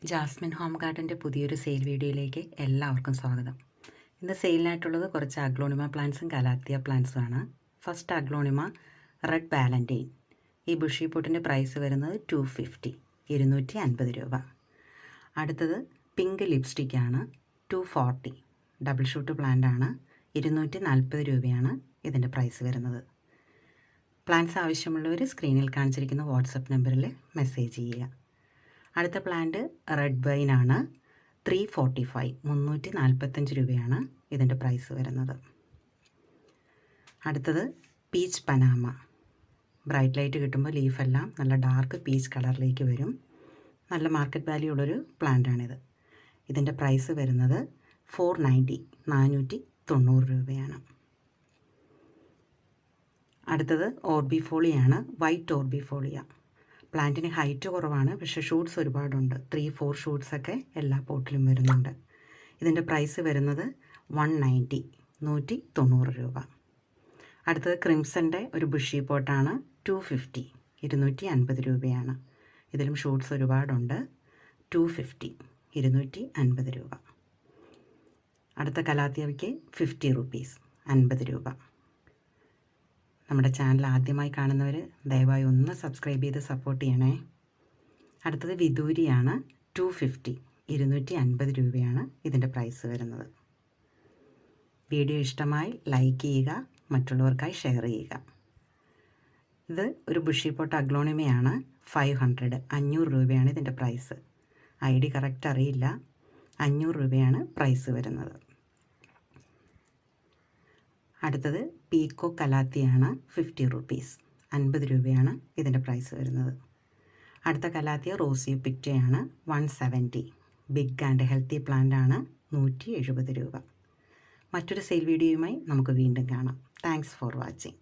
Jasmine home ഗാർഡൻ്റെ പുതിയൊരു sale വീഡിയോയിലേക്ക് എല്ലാവർക്കും സ്വാഗതം. ഇന്ന് സെയിലിനായിട്ടുള്ളത് കുറച്ച് അഗ്ലോണിമ പ്ലാന്റ്സും കലാത്തിയ പ്ലാന്റ്സും ആണ്. First aglaonema red valentine. ഈ ബുഷി പോട്ടിൻ്റെ പ്രൈസ് വരുന്നത് 250 250 രൂപ. അടുത്തത് പിങ്ക് ലിപ്സ്റ്റിക്കാണ് 240 ഡബിൾ ഷൂട്ട് പ്ലാന്റ് ആണ്. 240 രൂപയാണ് ഇതിൻ്റെ പ്രൈസ് വരുന്നത്. പ്ലാന്റ്സ് ആവശ്യമുള്ളവർ സ്ക്രീനിൽ കാണിച്ചിരിക്കുന്ന വാട്സപ്പ് നമ്പറിൽ മെസ്സേജ് ചെയ്യുക. അടുത്ത പ്ലാന്റ് റെഡ് വൈൻ ആണ്. 345 345 രൂപയാണ് ഇതിൻ്റെ പ്രൈസ് വരുന്നത്. അടുത്തത് പീച്ച് പനാമ. ബ്രൈറ്റ് ലൈറ്റ് കിട്ടുമ്പോൾ ലീഫെല്ലാം നല്ല ഡാർക്ക് പീച്ച് കളറിലേക്ക് വരും. നല്ല മാർക്കറ്റ് വാല്യൂ ഉള്ളൊരു പ്ലാന്റാണിത്. ഇതിൻ്റെ പ്രൈസ് വരുന്നത് 490 490 രൂപയാണ്. അടുത്തത് ഓർബിഫോളിയാണ്. വൈറ്റ് ഓർബിഫോളിയ. പ്ലാന്റിന് ഹൈറ്റ് കുറവാണ്, പക്ഷേ ഷൂട്ട്സ് ഒരുപാടുണ്ട്. 3-4 ഷൂട്ട്സൊക്കെ എല്ലാ പോട്ടിലും വരുന്നുണ്ട്. ഇതിൻ്റെ പ്രൈസ് വരുന്നത് 190 190 രൂപ. അടുത്തത് ക്രിംസൻ്റെ ഒരു ബുഷി പോട്ടാണ്. 250 250 രൂപയാണ്. ഇതിലും ഷൂട്ട്സ് ഒരുപാടുണ്ട്. 250 250 രൂപ. അടുത്ത കലാത്തിയവയ്ക്ക് 50 റുപ്പീസ് 50 രൂപ. നമ്മുടെ ചാനൽ ആദ്യമായി കാണുന്നവർ ദയവായി ഒന്ന് സബ്സ്ക്രൈബ് ചെയ്ത് സപ്പോർട്ട് ചെയ്യണേ. അടുത്തത് വിദൂരിയാണ്. 250 250 രൂപയാണ് ഇതിൻ്റെ പ്രൈസ് വരുന്നത്. വീഡിയോ ഇഷ്ടമായി ലൈക്ക് ചെയ്യുക, മറ്റുള്ളവർക്കായി ഷെയർ ചെയ്യുക. ഇത് ഒരു ബുഷി പോട്ട് അഗ്ലോണിമയാണ്. 500 രൂപയാണ് ഇതിൻ്റെ പ്രൈസ്. ID കറക്റ്റ് അറിയില്ല. 500 രൂപയാണ് പ്രൈസ് വരുന്നത്. അടുത്തത് പീക്കോ കലാത്തിയാണ്. 50 റുപ്പീസ് 50 രൂപയാണ് ഇതിൻ്റെ പ്രൈസ് വരുന്നത്. അടുത്ത കലാത്തിയ റോസിയോ പിക്റ്റയാണ്. 170 ബിഗ് ആൻഡ് ഹെൽത്തി പ്ലാന്റ് ആണ്. 170 രൂപ. മറ്റൊരു സെയിൽ വീഡിയോയുമായി നമുക്ക് വീണ്ടും കാണാം. Thanks for watching.